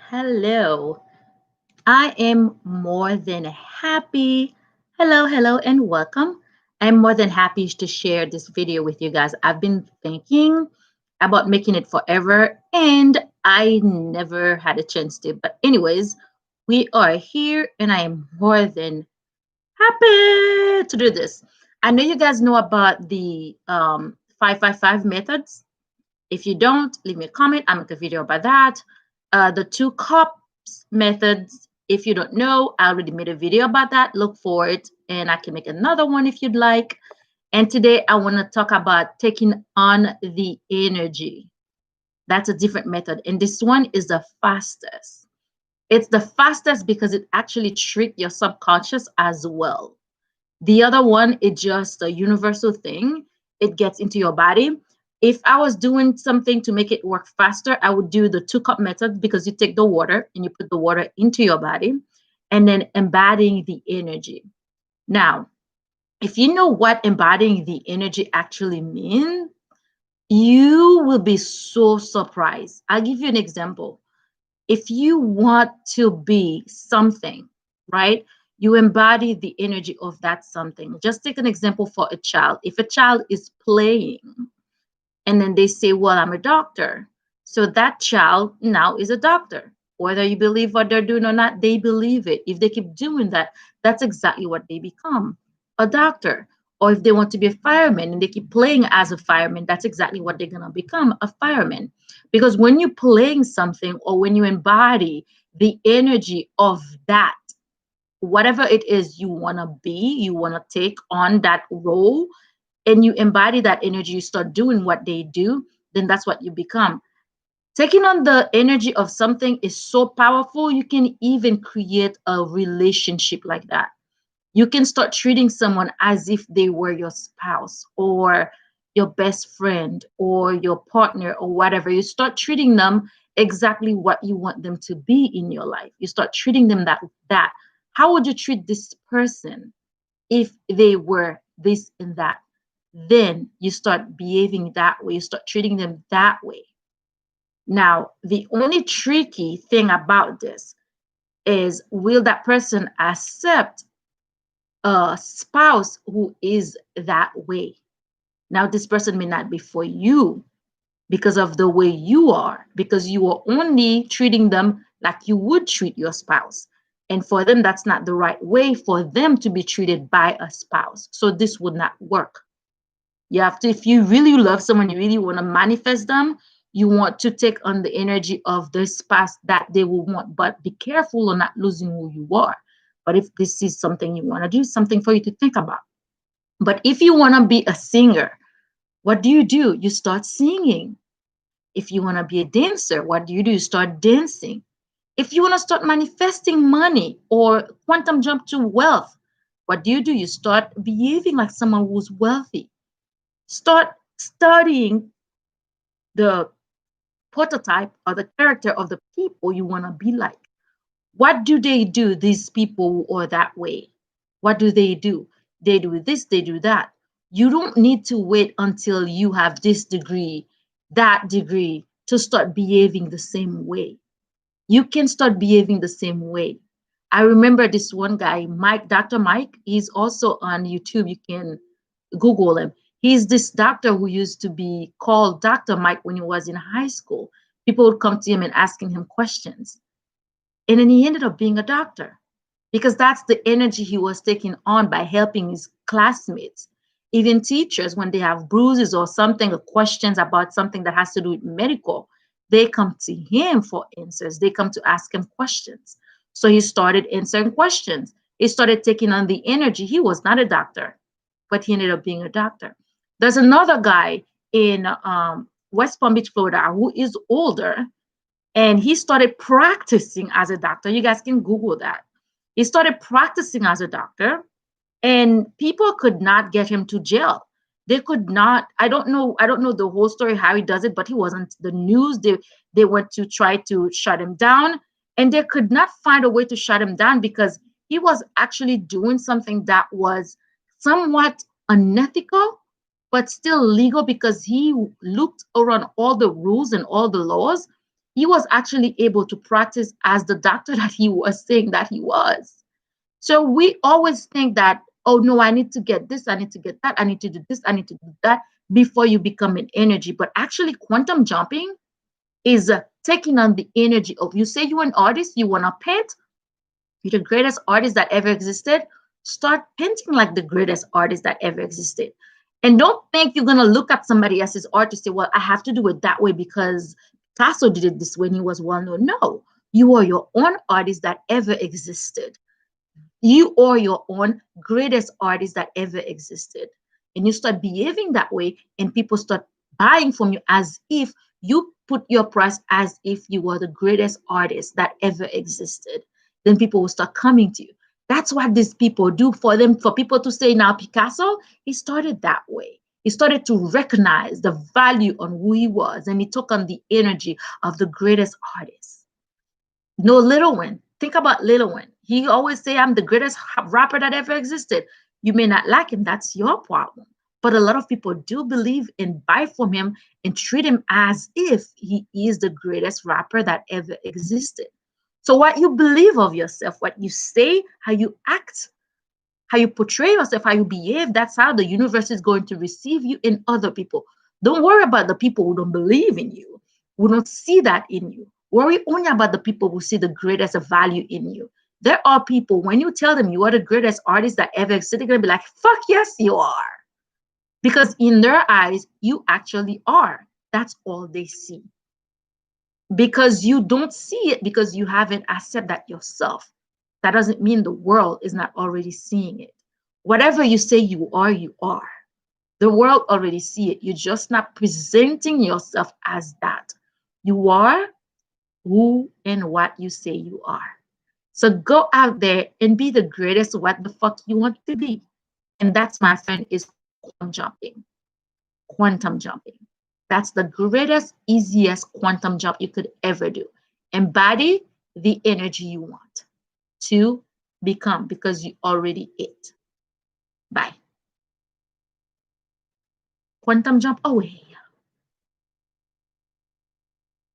Hello. I am more than happy. Hello, and welcome. I'm more than happy to share this video with you guys. I've been thinking about making it forever and I never had a chance to. But, anyways, we are here and I am more than happy to do this. I know you guys know about the 555 methods. If you don't, leave me a comment. I'll make a video about that. The two cups methods, if you don't know, I already made a video about that. Look for it, and I can make another one if you'd like. And today I want to talk about taking on the energy. That's a different method. And this one is the fastest. It's the fastest because it actually tricks your subconscious as well. The other one is just a universal thing. It gets into your body. If I was doing something to make it work faster, I would do the 2 cup method because you take the water and you put the water into your body and then embodying the energy. Now, if you know what embodying the energy actually means, you will be so surprised. I'll give you an example. If you want to be something, right? You embody the energy of that something. Just take an example for a child. If a child is playing and then they say, well, I'm a doctor. So that child now is a doctor. Whether you believe what they're doing or not, they believe it. If they keep doing that, that's exactly what they become, a doctor. Or if they want to be a fireman and they keep playing as a fireman, that's exactly what they're going to become, a fireman. Because when you're playing something or when you embody the energy of that, whatever it is you want to be, you want to take on that role, and you embody that energy, you start doing what they do, then that's what you become. Taking on the energy of something is so powerful, you can even create a relationship like that. You can start treating someone as if they were your spouse or your best friend or your partner or whatever. You start treating them exactly what you want them to be in your life. You start treating them that. How would you treat this person if they were this and that? Then you start behaving that way. You start treating them that way. Now, the only tricky thing about this is, will that person accept a spouse who is that way? Now, this person may not be for you because of the way you are, because you are only treating them like you would treat your spouse. And for them, that's not the right way for them to be treated by a spouse. So this would not work. You have to, if you really love someone, you really want to manifest them, you want to take on the energy of the spouse that they will want. But be careful of not losing who you are. But if this is something you want to do, something for you to think about. But if you want to be a singer, what do? You start singing. If you want to be a dancer, what do? You start dancing. If you want to start manifesting money or quantum jump to wealth, what do? You start behaving like someone who's wealthy. Start studying the prototype or the character of the people you want to be like. What do they do, these people who are that way? What do? They do this, they do that. You don't need to wait until you have this degree, that degree to start behaving the same way. You can start behaving the same way. I remember this one guy, Mike, Dr. Mike. He's also on YouTube. You can Google him. He's this doctor who used to be called Dr. Mike when he was in high school. People would come to him and asking him questions. And then he ended up being a doctor because that's the energy he was taking on by helping his classmates. Even teachers, when they have bruises or something, or questions about something that has to do with medical, they come to him for answers. They come to ask him questions. So he started answering questions. He started taking on the energy. He was not a doctor, but he ended up being a doctor. There's another guy in West Palm Beach, Florida, who is older, and he started practicing as a doctor. You guys can Google that. He started practicing as a doctor, and people could not get him to jail. They could not. I don't know the whole story how he does it, but he wasn't the news. They went to try to shut him down, and they could not find a way to shut him down because he was actually doing something that was somewhat unethical but still legal because he looked around all the rules and all the laws. He was actually able to practice as the doctor that he was saying that he was. So we always think that, oh no, I need to get this, I need to get that, I need to do this, I need to do that before you become an energy. But actually, quantum jumping is taking on the energy of, you say you're an artist, you want to paint, you're the greatest artist that ever existed. Start painting like the greatest artist that ever existed. And don't think you're going to look at somebody else's art to say, well, I have to do it that way because Picasso did it this way and he was well known. No, you are your own artist that ever existed. You are your own greatest artist that ever existed. And you start behaving that way, and people start buying from you as if you put your price as if you were the greatest artist that ever existed. Then people will start coming to you. That's what these people do for them, for people to say now Picasso, he started that way. He started to recognize the value on who he was, and he took on the energy of the greatest artist. No, Little Wayne. Think about Little Wayne. He always say, "I'm the greatest rapper that ever existed." You may not like him. That's your problem. But a lot of people do believe and buy from him and treat him as if he is the greatest rapper that ever existed. So what you believe of yourself, what you say, how you act, how you portray yourself, how you behave, that's how the universe is going to receive you in other people. Don't worry about the people who don't believe in you, who don't see that in you. Worry only about the people who see the greatest value in you. There are people, when you tell them you are the greatest artist that ever existed, they're going to be like, fuck yes, you are. Because in their eyes, you actually are. That's all they see. Because you don't see it because you haven't accepted that yourself. That doesn't mean the world is not already seeing it. Whatever you say you are, you are. The world already see it. You're just not presenting yourself as that. You are who and what you say you are. So go out there and be the greatest what the fuck you want to be. And that's, my friend, is quantum jumping. Quantum jumping. That's the greatest, easiest quantum jump you could ever do. Embody the energy you want to become because you already it. Bye. Quantum jump away.